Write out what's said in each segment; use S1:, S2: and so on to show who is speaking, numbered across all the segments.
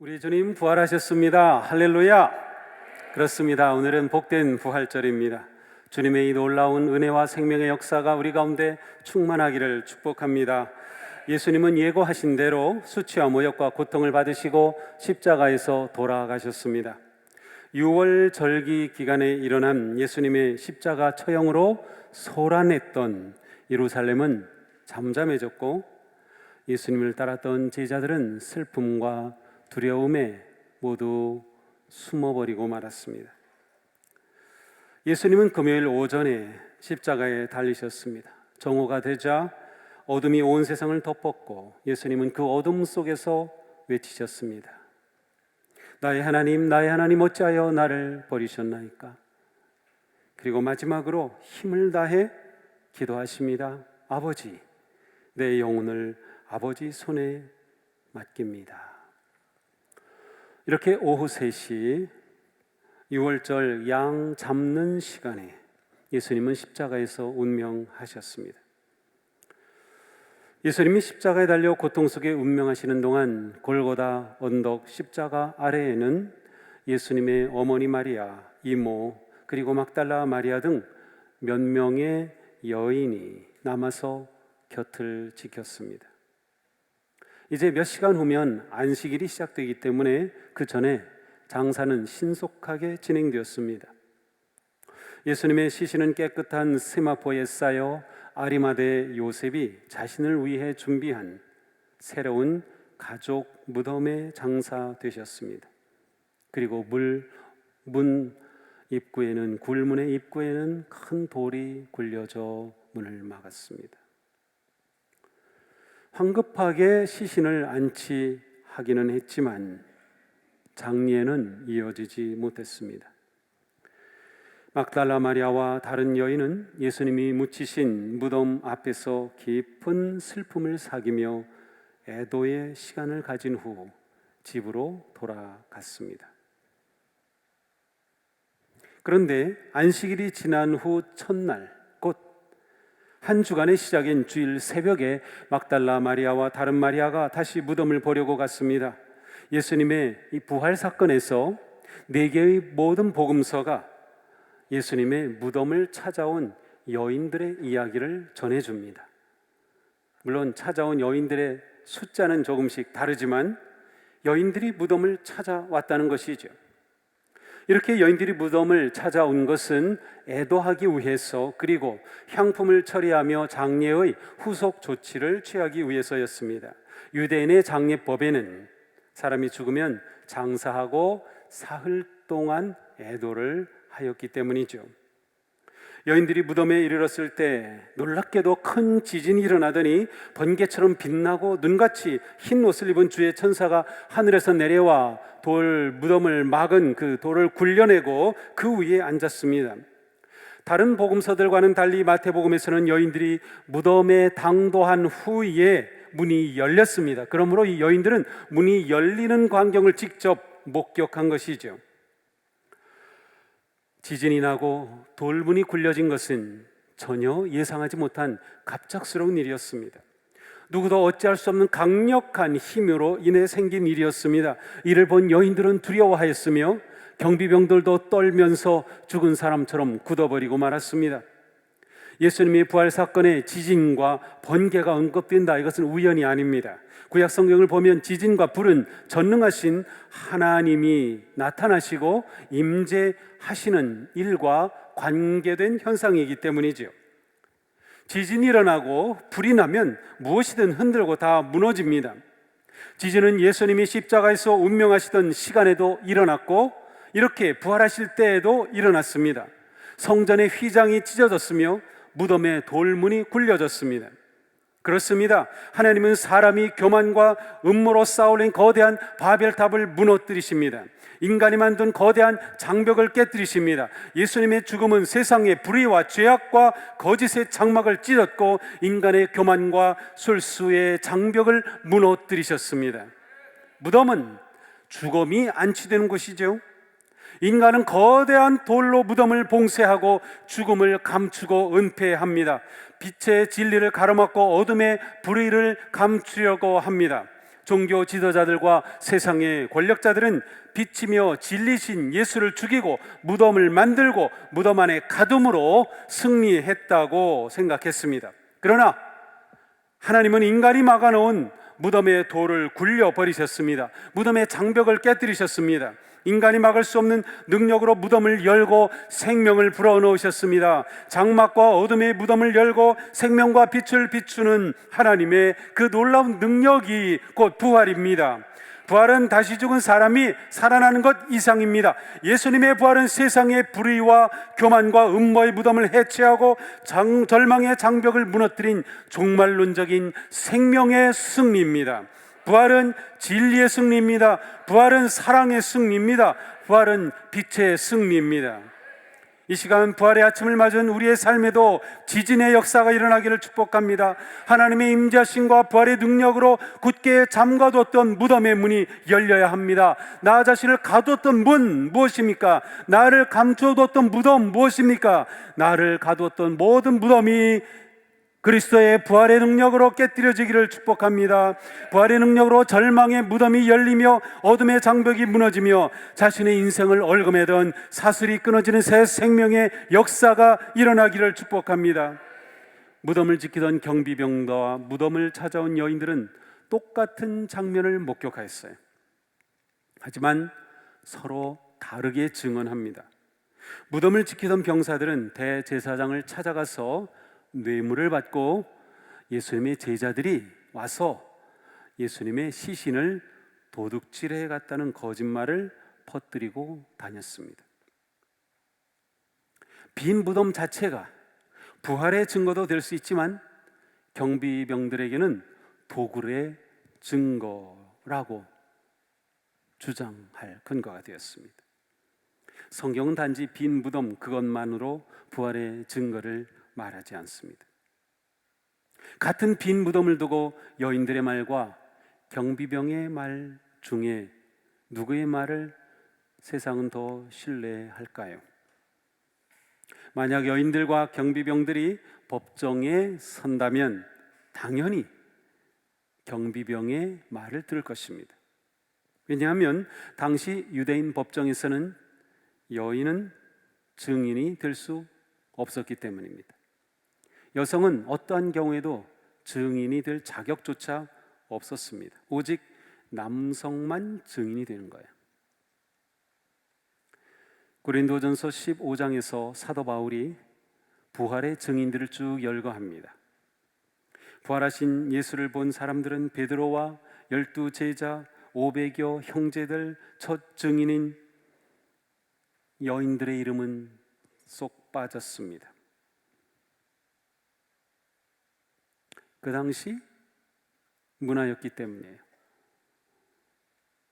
S1: 우리 주님 부활하셨습니다. 할렐루야. 그렇습니다. 오늘은 복된 부활절입니다. 주님의 이 놀라운 은혜와 생명의 역사가 우리 가운데 충만하기를 축복합니다. 예수님은 예고하신 대로 수치와 모욕과 고통을 받으시고 십자가에서 돌아가셨습니다. 6월 절기 기간에 일어난 예수님의 십자가 처형으로 소란했던 예루살렘은 잠잠해졌고, 예수님을 따랐던 제자들은 슬픔과 두려움에 모두 숨어버리고 말았습니다. 예수님은 금요일 오전에 십자가에 달리셨습니다. 정오가 되자 어둠이 온 세상을 덮었고, 예수님은 그 어둠 속에서 외치셨습니다. 나의 하나님 어찌하여 나를 버리셨나이까? 그리고 마지막으로 힘을 다해 기도하십니다. 아버지, 내 영혼을 아버지 손에 맡깁니다. 이렇게 오후 3시 6월절 양 잡는 시간에 예수님은 십자가에서 운명하셨습니다. 예수님이 십자가에 달려 고통 속에 운명하시는 동안 골고다 언덕 십자가 아래에는 예수님의 어머니 마리아, 이모, 그리고 막달라 마리아 등 몇 명의 여인이 남아서 곁을 지켰습니다. 이제 몇 시간 후면 안식일이 시작되기 때문에 그 전에 장사는 신속하게 진행되었습니다. 예수님의 시신은 깨끗한 세마포에 쌓여 아리마대 요셉이 자신을 위해 준비한 새로운 가족 무덤에 장사되셨습니다. 그리고 굴문의 입구에는 큰 돌이 굴려져 문을 막았습니다. 황급하게 시신을 안치하기는 했지만 장례는 이어지지 못했습니다. 막달라 마리아와 다른 여인은 예수님이 묻히신 무덤 앞에서 깊은 슬픔을 사귀며 애도의 시간을 가진 후 집으로 돌아갔습니다. 그런데 안식일이 지난 후 첫날, 곧 한 주간의 시작인 주일 새벽에 막달라 마리아와 다른 마리아가 다시 무덤을 보려고 갔습니다. 예수님의 이 부활 사건에서 4개의 모든 복음서가 예수님의 무덤을 찾아온 여인들의 이야기를 전해줍니다. 물론 찾아온 여인들의 숫자는 조금씩 다르지만 여인들이 무덤을 찾아왔다는 것이죠. 이렇게 여인들이 무덤을 찾아온 것은 애도하기 위해서, 그리고 향품을 처리하며 장례의 후속 조치를 취하기 위해서였습니다. 유대인의 장례법에는 사람이 죽으면 장사하고 사흘 동안 애도를 하였기 때문이죠. 여인들이 무덤에 이르렀을 때 놀랍게도 큰 지진이 일어나더니 번개처럼 빛나고 눈같이 흰 옷을 입은 주의 천사가 하늘에서 내려와 무덤을 막은 그 돌을 굴려내고 그 위에 앉았습니다. 다른 복음서들과는 달리 마태복음에서는 여인들이 무덤에 당도한 후에 문이 열렸습니다. 그러므로 이 여인들은 문이 열리는 광경을 직접 목격한 것이죠. 지진이 나고 돌문이 굴려진 것은 전혀 예상하지 못한 갑작스러운 일이었습니다. 누구도 어찌할 수 없는 강력한 힘으로 인해 생긴 일이었습니다. 이를 본 여인들은 두려워하였으며 경비병들도 떨면서 죽은 사람처럼 굳어버리고 말았습니다. 예수님의 부활 사건에 지진과 번개가 언급된다, 이것은 우연이 아닙니다. 구약 성경을 보면 지진과 불은 전능하신 하나님이 나타나시고 임재하시는 일과 관계된 현상이기 때문이죠. 지진이 일어나고 불이 나면 무엇이든 흔들고 다 무너집니다. 지진은 예수님이 십자가에서 운명하시던 시간에도 일어났고, 이렇게 부활하실 때에도 일어났습니다. 성전의 휘장이 찢어졌으며 무덤의 돌문이 굴려졌습니다. 그렇습니다. 하나님은 사람이 교만과 음모로 쌓아올린 거대한 바벨탑을 무너뜨리십니다. 인간이 만든 거대한 장벽을 깨뜨리십니다. 예수님의 죽음은 세상의 불의와 죄악과 거짓의 장막을 찢었고 인간의 교만과 술수의 장벽을 무너뜨리셨습니다. 무덤은 죽음이 안치되는 곳이죠. 인간은 거대한 돌로 무덤을 봉쇄하고 죽음을 감추고 은폐합니다. 빛의 진리를 가로막고 어둠의 불의를 감추려고 합니다. 종교 지도자들과 세상의 권력자들은 비치며 진리신 예수를 죽이고 무덤을 만들고 무덤 안에 가둠으로 승리했다고 생각했습니다. 그러나 하나님은 인간이 막아놓은 무덤의 돌을 굴려버리셨습니다. 무덤의 장벽을 깨뜨리셨습니다. 인간이 막을 수 없는 능력으로 무덤을 열고 생명을 불어넣으셨습니다. 장막과 어둠의 무덤을 열고 생명과 빛을 비추는 하나님의 그 놀라운 능력이 곧 부활입니다. 부활은 다시 죽은 사람이 살아나는 것 이상입니다. 예수님의 부활은 세상의 불의와 교만과 음모의 무덤을 해체하고 절망의 장벽을 무너뜨린 종말론적인 생명의 승리입니다. 부활은 진리의 승리입니다. 부활은 사랑의 승리입니다. 부활은 빛의 승리입니다. 이 시간 부활의 아침을 맞은 우리의 삶에도 지진의 역사가 일어나기를 축복합니다. 하나님의 임재하심과 부활의 능력으로 굳게 잠가뒀던 무덤의 문이 열려야 합니다. 나 자신을 가두었던 문 무엇입니까? 나를 감춰뒀던 무덤 무엇입니까? 나를 가두었던 모든 무덤이 그리스도의 부활의 능력으로 깨뜨려지기를 축복합니다. 부활의 능력으로 절망의 무덤이 열리며 어둠의 장벽이 무너지며 자신의 인생을 얽어매던 사슬이 끊어지는 새 생명의 역사가 일어나기를 축복합니다. 무덤을 지키던 경비병과 무덤을 찾아온 여인들은 똑같은 장면을 목격하였어요. 하지만 서로 다르게 증언합니다. 무덤을 지키던 병사들은 대제사장을 찾아가서 뇌물을 받고 예수님의 제자들이 와서 예수님의 시신을 도둑질해 갔다는 거짓말을 퍼뜨리고 다녔습니다. 빈 무덤 자체가 부활의 증거도 될 수 있지만 경비병들에게는 도굴의 증거라고 주장할 근거가 되었습니다. 성경은 단지 빈 무덤 그것만으로 부활의 증거를 말하지 않습니다. 같은 빈 무덤을 두고 여인들의 말과 경비병의 말 중에 누구의 말을 세상은 더 신뢰할까요? 만약 여인들과 경비병들이 법정에 선다면 당연히 경비병의 말을 들을 것입니다. 왜냐하면 당시 유대인 법정에서는 여인은 증인이 될 수 없었기 때문입니다. 여성은 어떠한 경우에도 증인이 될 자격조차 없었습니다. 오직 남성만 증인이 되는 거예요. 고린도전서 15장에서 사도 바울이 부활의 증인들을 쭉 열거합니다. 부활하신 예수를 본 사람들은 베드로와 12 제자, 500여 형제들, 첫 증인인 여인들의 이름은 쏙 빠졌습니다. 그 당시 문화였기 때문이에요.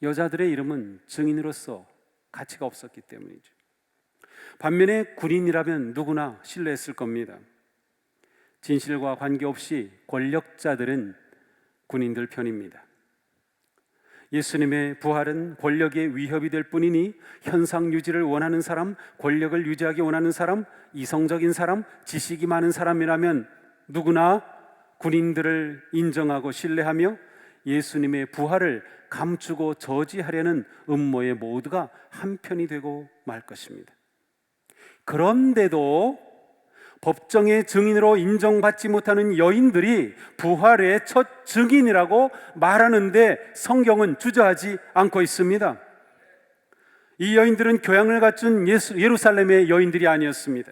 S1: 여자들의 이름은 증인으로서 가치가 없었기 때문이죠. 반면에 군인이라면 누구나 신뢰했을 겁니다. 진실과 관계없이 권력자들은 군인들 편입니다. 예수님의 부활은 권력의 위협이 될 뿐이니 현상 유지를 원하는 사람, 권력을 유지하기 원하는 사람, 이성적인 사람, 지식이 많은 사람이라면 누구나 군인들을 인정하고 신뢰하며 예수님의 부활을 감추고 저지하려는 음모의 모두가 한편이 되고 말 것입니다. 그런데도 법정의 증인으로 인정받지 못하는 여인들이 부활의 첫 증인이라고 말하는데 성경은 주저하지 않고 있습니다. 이 여인들은 교양을 갖춘 예루살렘의 여인들이 아니었습니다.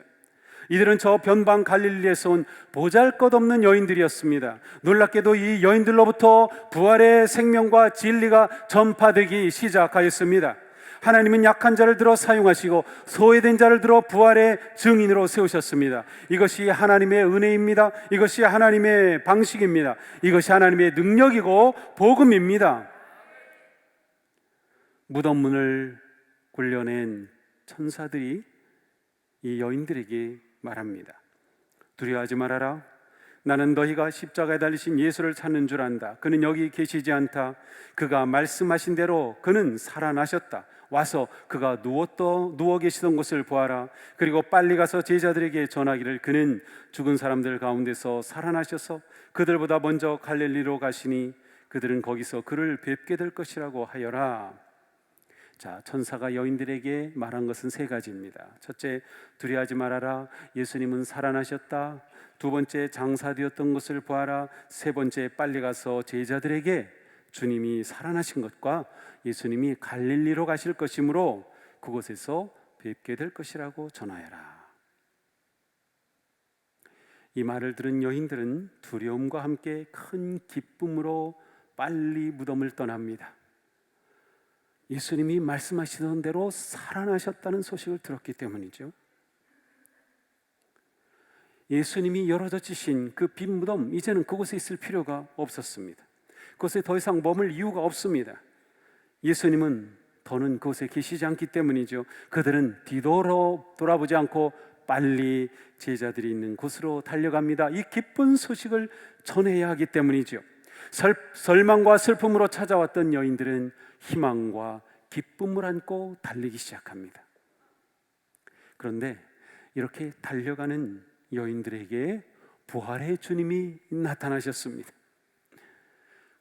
S1: 이들은 저 변방 갈릴리에서 온 보잘것없는 여인들이었습니다. 놀랍게도 이 여인들로부터 부활의 생명과 진리가 전파되기 시작하였습니다. 하나님은 약한 자를 들어 사용하시고 소외된 자를 들어 부활의 증인으로 세우셨습니다. 이것이 하나님의 은혜입니다. 이것이 하나님의 방식입니다. 이것이 하나님의 능력이고 복음입니다. 무덤 문을 굴려낸 천사들이 이 여인들에게 말합니다. 두려워하지 말아라. 나는 너희가 십자가에 달리신 예수를 찾는 줄 안다. 그는 여기 계시지 않다. 그가 말씀하신 대로 그는 살아나셨다. 와서 그가 누워 계시던 곳을 보아라. 그리고 빨리 가서 제자들에게 전하기를 그는 죽은 사람들 가운데서 살아나셔서 그들보다 먼저 갈릴리로 가시니 그들은 거기서 그를 뵙게 될 것이라고 하여라. 자, 천사가 여인들에게 말한 것은 세 가지입니다. 첫째, 두려워하지 말아라. 예수님은 살아나셨다. 두 번째, 장사되었던 것을 보아라. 세 번째, 빨리 가서 제자들에게 주님이 살아나신 것과 예수님이 갈릴리로 가실 것이므로 그곳에서 뵙게 될 것이라고 전하여라. 이 말을 들은 여인들은 두려움과 함께 큰 기쁨으로 빨리 무덤을 떠납니다. 예수님이 말씀하시던 대로 살아나셨다는 소식을 들었기 때문이죠. 예수님이 열어젖히신 그 빈 무덤, 이제는 그곳에 있을 필요가 없었습니다. 그곳에 더 이상 머물 이유가 없습니다. 예수님은 더는 그곳에 계시지 않기 때문이죠. 그들은 뒤돌아보지 않고 빨리 제자들이 있는 곳으로 달려갑니다. 이 기쁜 소식을 전해야 하기 때문이죠. 절망과 슬픔으로 찾아왔던 여인들은 희망과 기쁨을 안고 달리기 시작합니다. 그런데 이렇게 달려가는 여인들에게 부활의 주님이 나타나셨습니다.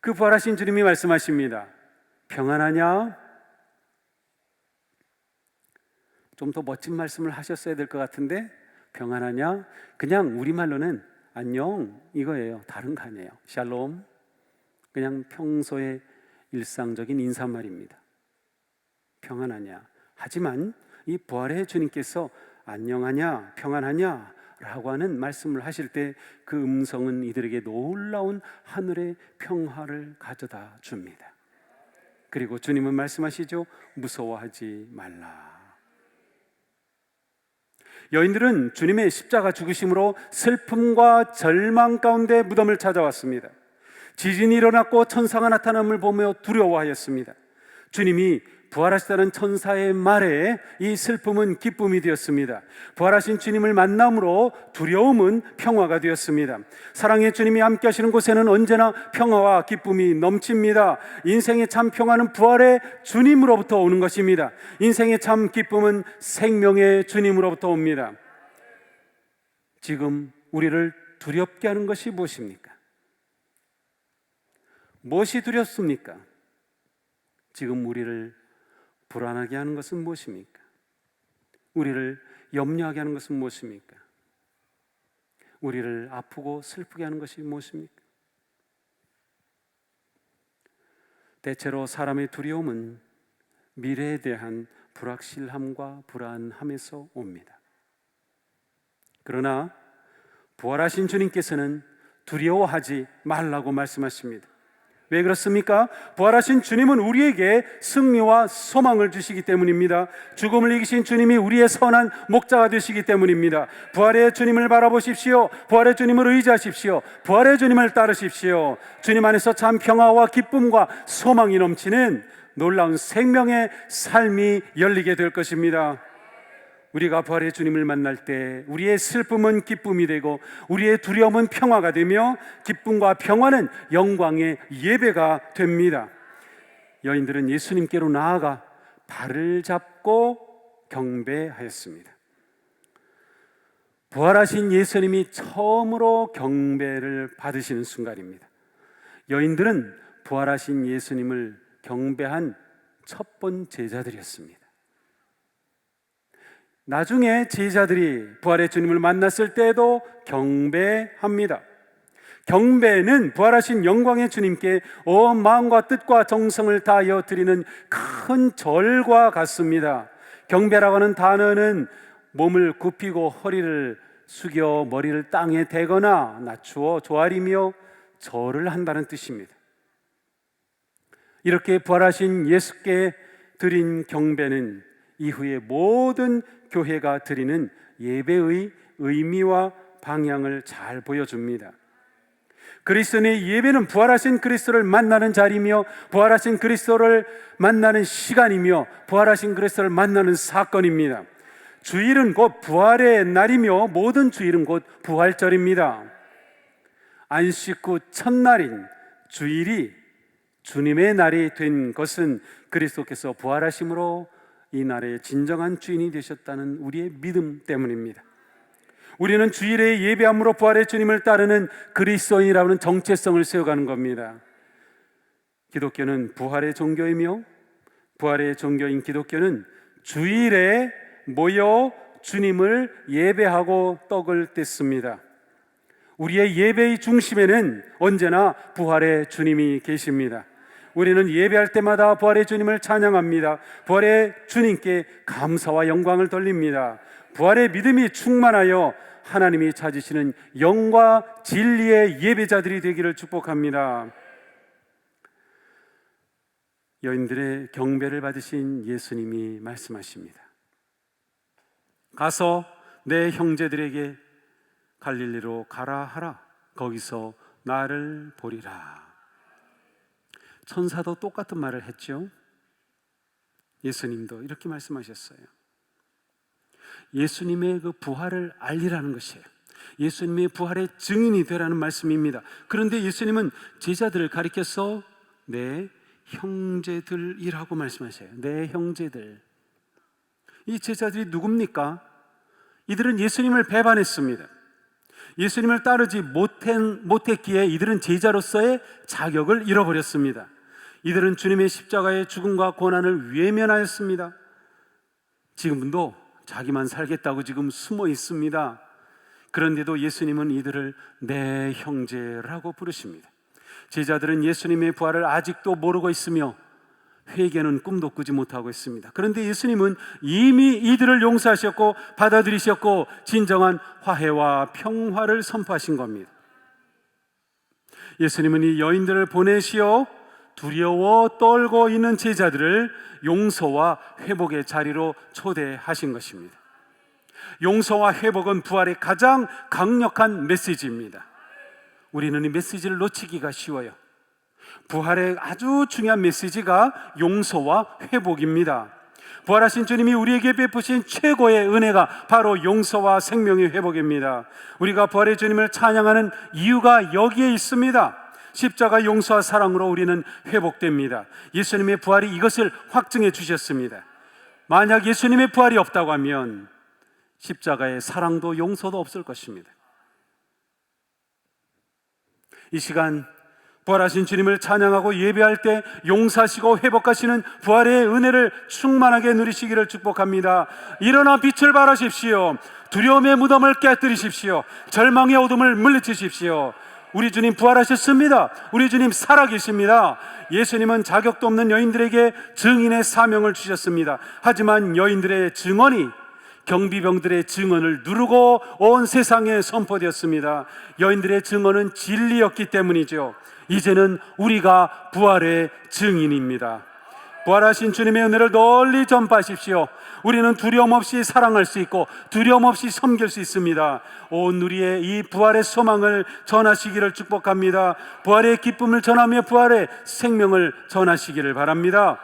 S1: 그 부활하신 주님이 말씀하십니다. 평안하냐? 좀 더 멋진 말씀을 하셨어야 될 것 같은데, 평안하냐? 그냥 우리말로는 안녕 이거예요. 다른 거 아니에요. 샬롬. 그냥 평소의 일상적인 인사말입니다. 평안하냐? 하지만 이 부활의 주님께서 안녕하냐, 평안하냐 라고 하는 말씀을 하실 때 그 음성은 이들에게 놀라운 하늘의 평화를 가져다 줍니다. 그리고 주님은 말씀하시죠. 무서워하지 말라. 여인들은 주님의 십자가 죽으심으로 슬픔과 절망 가운데 무덤을 찾아왔습니다. 지진이 일어났고 천사가 나타남을 보며 두려워하였습니다. 주님이 부활하시다는 천사의 말에 이 슬픔은 기쁨이 되었습니다. 부활하신 주님을 만남으로 두려움은 평화가 되었습니다. 사랑의 주님이 함께 하시는 곳에는 언제나 평화와 기쁨이 넘칩니다. 인생의 참 평화는 부활의 주님으로부터 오는 것입니다. 인생의 참 기쁨은 생명의 주님으로부터 옵니다. 지금 우리를 두렵게 하는 것이 무엇입니까? 무엇이 두렵습니까? 지금 우리를 불안하게 하는 것은 무엇입니까? 우리를 염려하게 하는 것은 무엇입니까? 우리를 아프고 슬프게 하는 것이 무엇입니까? 대체로 사람의 두려움은 미래에 대한 불확실함과 불안함에서 옵니다. 그러나 부활하신 주님께서는 두려워하지 말라고 말씀하십니다. 왜 그렇습니까? 부활하신 주님은 우리에게 승리와 소망을 주시기 때문입니다. 죽음을 이기신 주님이 우리의 선한 목자가 되시기 때문입니다. 부활의 주님을 바라보십시오. 부활의 주님을 의지하십시오. 부활의 주님을 따르십시오. 주님 안에서 참 평화와 기쁨과 소망이 넘치는 놀라운 생명의 삶이 열리게 될 것입니다. 우리가 부활의 주님을 만날 때 우리의 슬픔은 기쁨이 되고 우리의 두려움은 평화가 되며 기쁨과 평화는 영광의 예배가 됩니다. 여인들은 예수님께로 나아가 발을 잡고 경배하였습니다. 부활하신 예수님이 처음으로 경배를 받으시는 순간입니다. 여인들은 부활하신 예수님을 경배한 첫 번 제자들이었습니다. 나중에 제자들이 부활의 주님을 만났을 때에도 경배합니다. 경배는 부활하신 영광의 주님께 온 마음과 뜻과 정성을 다하여 드리는 큰 절과 같습니다. 경배라고 하는 단어는 몸을 굽히고 허리를 숙여 머리를 땅에 대거나 낮추어 조아리며 절을 한다는 뜻입니다. 이렇게 부활하신 예수께 드린 경배는 이후에 모든 교회가 드리는 예배의 의미와 방향을 잘 보여줍니다. 그리스도의 예배는 부활하신 그리스도를 만나는 자리며 부활하신 그리스도를 만나는 시간이며 부활하신 그리스도를 만나는 사건입니다. 주일은 곧 부활의 날이며 모든 주일은 곧 부활절입니다. 안식 후 첫날인 주일이 주님의 날이 된 것은 그리스도께서 부활하심으로 이 날의 진정한 주인이 되셨다는 우리의 믿음 때문입니다. 우리는 주일에 예배함으로 부활의 주님을 따르는 그리스도인이라는 정체성을 세워가는 겁니다. 기독교는 부활의 종교이며 부활의 종교인 기독교는 주일에 모여 주님을 예배하고 떡을 뗐습니다. 우리의 예배의 중심에는 언제나 부활의 주님이 계십니다. 우리는 예배할 때마다 부활의 주님을 찬양합니다. 부활의 주님께 감사와 영광을 돌립니다. 부활의 믿음이 충만하여 하나님이 찾으시는 영과 진리의 예배자들이 되기를 축복합니다. 여인들의 경배를 받으신 예수님이 말씀하십니다. 가서 내 형제들에게 갈릴리로 가라 하라. 거기서 나를 보리라. 천사도 똑같은 말을 했죠. 예수님도 이렇게 말씀하셨어요. 예수님의 그 부활을 알리라는 것이에요. 예수님의 부활의 증인이 되라는 말씀입니다. 그런데 예수님은 제자들을 가리켜서 내 형제들이라고 말씀하셔요. 내 형제들. 이 제자들이 누굽니까? 이들은 예수님을 배반했습니다. 예수님을 따르지 못했기에 이들은 제자로서의 자격을 잃어버렸습니다. 이들은 주님의 십자가의 죽음과 고난을 외면하였습니다. 지금도 자기만 살겠다고 지금 숨어 있습니다. 그런데도 예수님은 이들을 내 형제라고 부르십니다. 제자들은 예수님의 부활을 아직도 모르고 있으며 회개는 꿈도 꾸지 못하고 있습니다. 그런데 예수님은 이미 이들을 용서하셨고 받아들이셨고 진정한 화해와 평화를 선포하신 겁니다. 예수님은 이 여인들을 보내시어 두려워 떨고 있는 제자들을 용서와 회복의 자리로 초대하신 것입니다. 용서와 회복은 부활의 가장 강력한 메시지입니다. 우리는 이 메시지를 놓치기가 쉬워요. 부활의 아주 중요한 메시지가 용서와 회복입니다. 부활하신 주님이 우리에게 베푸신 최고의 은혜가 바로 용서와 생명의 회복입니다. 우리가 부활의 주님을 찬양하는 이유가 여기에 있습니다. 십자가 용서와 사랑으로 우리는 회복됩니다. 예수님의 부활이 이것을 확증해 주셨습니다. 만약 예수님의 부활이 없다고 하면 십자가의 사랑도 용서도 없을 것입니다. 이 시간 부활하신 주님을 찬양하고 예배할 때 용서하시고 회복하시는 부활의 은혜를 충만하게 누리시기를 축복합니다. 일어나 빛을 발하십시오. 두려움의 무덤을 깨뜨리십시오. 절망의 어둠을 물리치십시오. 우리 주님 부활하셨습니다. 우리 주님 살아계십니다. 예수님은 자격도 없는 여인들에게 증인의 사명을 주셨습니다. 하지만 여인들의 증언이 경비병들의 증언을 누르고 온 세상에 선포되었습니다. 여인들의 증언은 진리였기 때문이죠. 이제는 우리가 부활의 증인입니다. 부활하신 주님의 은혜를 널리 전파하십시오. 우리는 두려움 없이 사랑할 수 있고 두려움 없이 섬길 수 있습니다. 온 우리의 이 부활의 소망을 전하시기를 축복합니다. 부활의 기쁨을 전하며 부활의 생명을 전하시기를 바랍니다.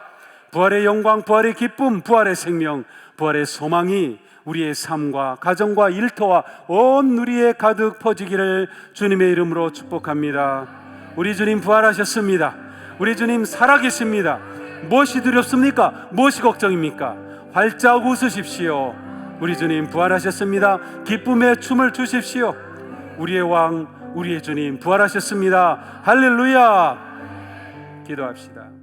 S1: 부활의 영광, 부활의 기쁨, 부활의 생명, 부활의 소망이 우리의 삶과 가정과 일터와 온 우리에 가득 퍼지기를 주님의 이름으로 축복합니다. 우리 주님 부활하셨습니다. 우리 주님 살아계십니다. 무엇이 두렵습니까? 무엇이 걱정입니까? 활짝 웃으십시오. 우리 주님 부활하셨습니다. 기쁨의 춤을 추십시오. 우리의 왕, 우리의 주님 부활하셨습니다. 할렐루야! 기도합시다.